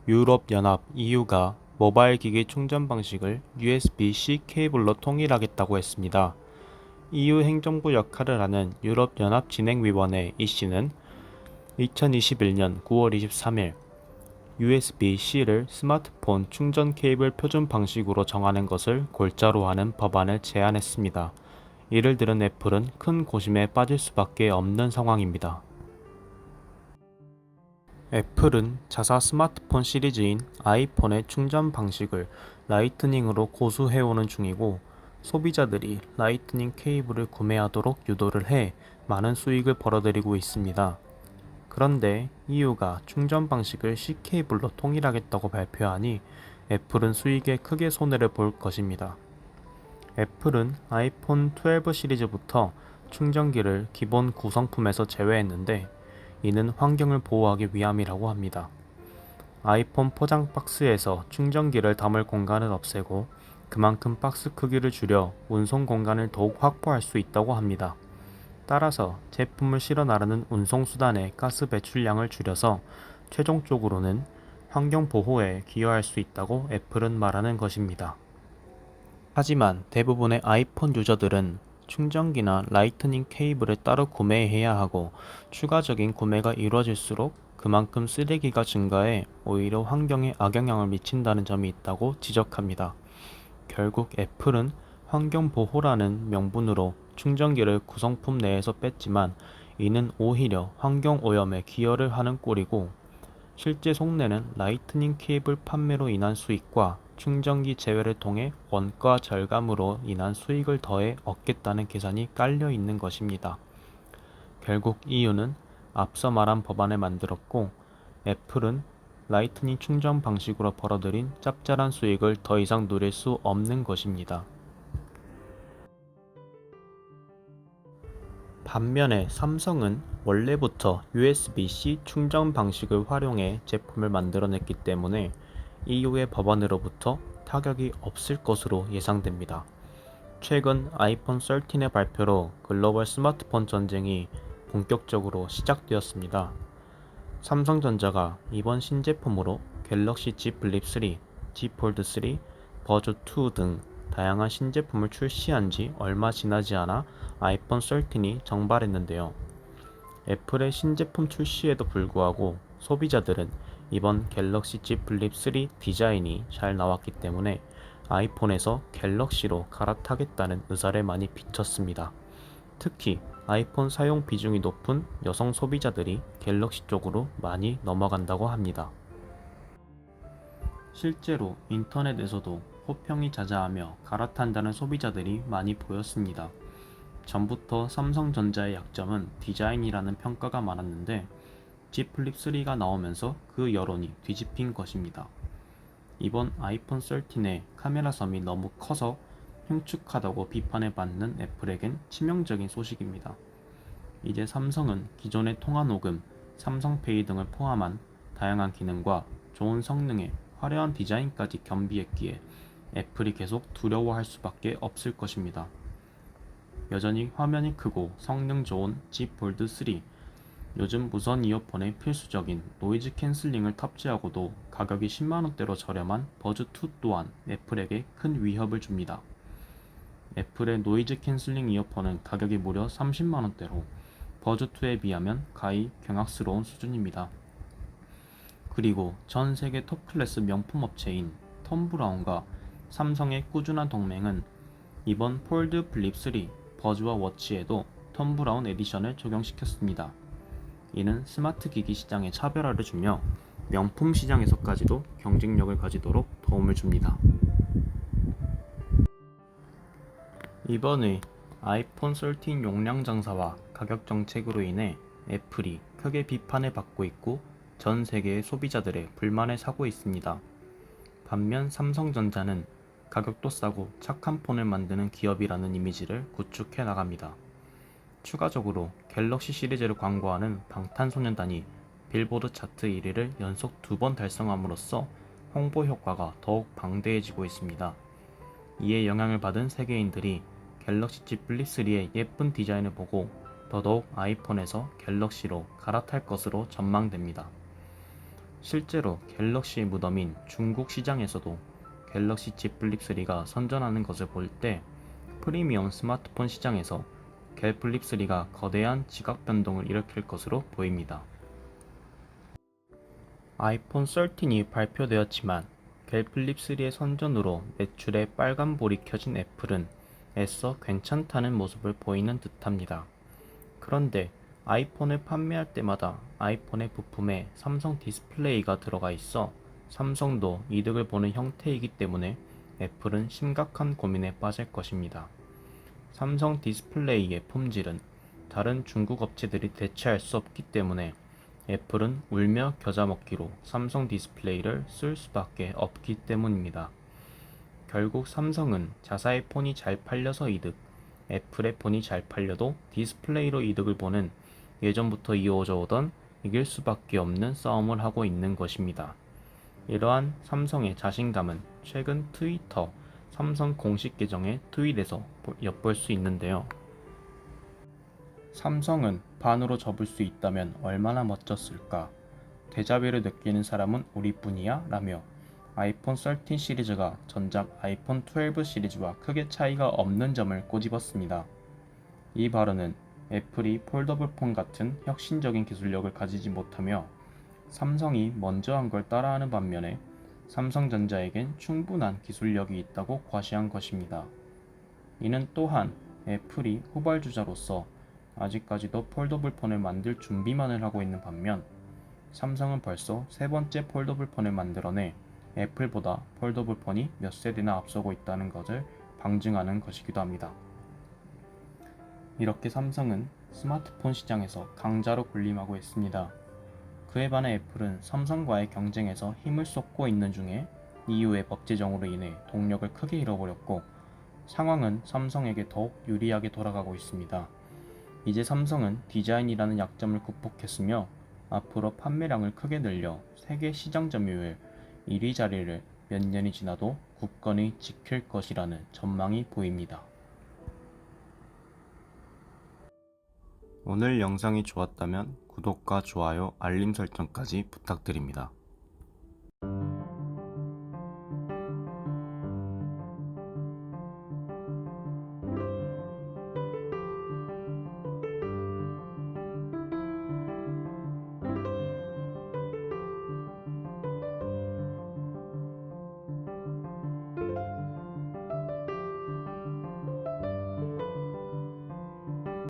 유럽연합 EU가 모바일 기기 충전 방식을 USB-C 케이블로 통일하겠다고 했습니다. EU 행정부 역할을 하는 유럽연합진행위원회 EC는 2021년 9월 23일 USB-C를 스마트폰 충전 케이블 표준 방식으로 정하는 것을 골자로 하는 법안을 제안했습니다. 이를 들은 애플은 큰 고심에 빠질 수밖에 없는 상황입니다. 애플은 자사 스마트폰 시리즈인 아이폰의 충전 방식을 라이트닝으로 고수해오는 중이고, 소비자들이 라이트닝 케이블을 구매하도록 유도를 해 많은 수익을 벌어들이고 있습니다. 그런데 EU가 충전 방식을 C 케이블로 통일하겠다고 발표하니 애플은 수익에 크게 손해를 볼 것입니다. 애플은 아이폰 12 시리즈부터 충전기를 기본 구성품에서 제외했는데, 이는 환경을 보호하기 위함이라고 합니다. 아이폰 포장 박스에서 충전기를 담을 공간을 없애고 그만큼 박스 크기를 줄여 운송 공간을 더욱 확보할 수 있다고 합니다. 따라서 제품을 실어 나르는 운송수단의 가스 배출량을 줄여서 최종적으로는 환경 보호에 기여할 수 있다고 애플은 말하는 것입니다. 하지만 대부분의 아이폰 유저들은 충전기나 라이트닝 케이블을 따로 구매해야 하고, 추가적인 구매가 이루어질수록 그만큼 쓰레기가 증가해 오히려 환경에 악영향을 미친다는 점이 있다고 지적합니다. 결국 애플은 환경보호라는 명분으로 충전기를 구성품 내에서 뺐지만, 이는 오히려 환경오염에 기여를 하는 꼴이고, 실제 속내는 라이트닝 케이블 판매로 인한 수익과 충전기 제외를 통해 원가 절감으로 인한 수익을 더해 얻겠다는 계산이 깔려 있는 것입니다. 결국 EU는 앞서 말한 법안을 만들었고, 애플은 라이트닝 충전 방식으로 벌어들인 짭짤한 수익을 더 이상 누릴 수 없는 것입니다. 반면에 삼성은 원래부터 USB-C 충전 방식을 활용해 제품을 만들어냈기 때문에 EU의 법안으로부터 타격이 없을 것으로 예상됩니다. 최근 아이폰 13의 발표로 글로벌 스마트폰 전쟁이 본격적으로 시작되었습니다. 삼성전자가 이번 신제품으로 갤럭시 Z 플립 3, Z 폴드 3, 버즈 2 등 다양한 신제품을 출시한 지 얼마 지나지 않아 아이폰 13이 정발했는데요. 애플의 신제품 출시에도 불구하고 소비자들은 이번 갤럭시 Z 플립 3 디자인이 잘 나왔기 때문에 아이폰에서 갤럭시로 갈아타겠다는 의사를 많이 비쳤습니다. 특히 아이폰 사용 비중이 높은 여성 소비자들이 갤럭시 쪽으로 많이 넘어간다고 합니다. 실제로 인터넷에서도 호평이 자자하며 갈아탄다는 소비자들이 많이 보였습니다. 전부터 삼성전자의 약점은 디자인이라는 평가가 많았는데, Z 플립 3가 나오면서 그 여론이 뒤집힌 것입니다. 이번 아이폰 13의 카메라 섬이 너무 커서 흉측하다고 비판을 받는 애플에겐 치명적인 소식입니다. 이제 삼성은 기존의 통화 녹음, 삼성페이 등을 포함한 다양한 기능과 좋은 성능의 화려한 디자인까지 겸비했기에 애플이 계속 두려워할 수밖에 없을 것입니다. 여전히 화면이 크고 성능 좋은 Z 폴드 3, 요즘 무선 이어폰에 필수적인 노이즈 캔슬링을 탑재하고도 가격이 10만원대로 저렴한 버즈 2 또한 애플에게 큰 위협을 줍니다. 애플의 노이즈 캔슬링 이어폰은 가격이 무려 30만원대로 버즈2에 비하면 가히 경악스러운 수준입니다. 그리고 전 세계 톱클래스 명품 업체인 톰 브라운과 삼성의 꾸준한 동맹은 이번 폴드 플립 3 버즈와 워치에도 톰 브라운 에디션을 적용시켰습니다. 이는 스마트 기기 시장에 차별화를 주며 명품 시장에서까지도 경쟁력을 가지도록 도움을 줍니다. 이번에 아이폰 13 용량 장사와 가격 정책으로 인해 애플이 크게 비판을 받고 있고 전 세계의 소비자들의 불만을 사고 있습니다. 반면 삼성전자는 가격도 싸고 착한 폰을 만드는 기업이라는 이미지를 구축해 나갑니다. 추가적으로 갤럭시 시리즈를 광고하는 방탄소년단이 빌보드 차트 1위를 연속 2번 달성함으로써 홍보 효과가 더욱 방대해지고 있습니다. 이에 영향을 받은 세계인들이 갤럭시 Z 플립 3의 예쁜 디자인을 보고 더더욱 아이폰에서 갤럭시로 갈아탈 것으로 전망됩니다. 실제로 갤럭시의 무덤인 중국 시장에서도 갤럭시 Z 플립 3가 선전하는 것을 볼 때 프리미엄 스마트폰 시장에서 갤 플립 3가 거대한 지각 변동을 일으킬 것으로 보입니다. 아이폰 13이 발표되었지만 갤 플립 3의 선전으로 매출에 빨간불이 켜진 애플은 애써 괜찮다는 모습을 보이는 듯합니다. 그런데 아이폰을 판매할 때마다 아이폰의 부품에 삼성 디스플레이가 들어가 있어 삼성도 이득을 보는 형태이기 때문에 애플은 심각한 고민에 빠질 것입니다. 삼성 디스플레이의 품질은 다른 중국 업체들이 대체할 수 없기 때문에 애플은 울며 겨자 먹기로 삼성 디스플레이를 쓸 수밖에 없기 때문입니다. 결국 삼성은 자사의 폰이 잘 팔려서 이득, 애플의 폰이 잘 팔려도 디스플레이로 이득을 보는 예전부터 이어져 오던 이길 수밖에 없는 싸움을 하고 있는 것입니다. 이러한 삼성의 자신감은 최근 트위터 삼성 공식 계정의 트윗에서 엿볼 수 있는데요. 삼성은 반으로 접을 수 있다면 얼마나 멋졌을까? 데자뷰를 느끼는 사람은 우리뿐이야? 라며 아이폰 13 시리즈가 전작 아이폰 12 시리즈와 크게 차이가 없는 점을 꼬집었습니다. 이 발언은 애플이 폴더블 폰 같은 혁신적인 기술력을 가지지 못하며 삼성이 먼저 한 걸 따라하는 반면에 삼성전자에겐 충분한 기술력이 있다고 과시한 것입니다. 이는 또한 애플이 후발주자로서 아직까지도 폴더블 폰을 만들 준비만을 하고 있는 반면 삼성은 벌써 세 번째 폴더블 폰을 만들어내 애플보다 폴더블 폰이 몇 세대나 앞서고 있다는 것을 방증하는 것이기도 합니다. 이렇게 삼성은 스마트폰 시장에서 강자로 군림하고 있습니다. 그에 반해 애플은 삼성과의 경쟁에서 힘을 쏟고 있는 중에 이후의 법 제정으로 인해 동력을 크게 잃어버렸고 상황은 삼성에게 더욱 유리하게 돌아가고 있습니다. 이제 삼성은 디자인이라는 약점을 극복했으며 앞으로 판매량을 크게 늘려 세계 시장 점유율 1위 자리를 몇 년이 지나도 굳건히 지킬 것이라는 전망이 보입니다. 오늘 영상이 좋았다면 구독과 좋아요, 알림 설정까지 부탁드립니다.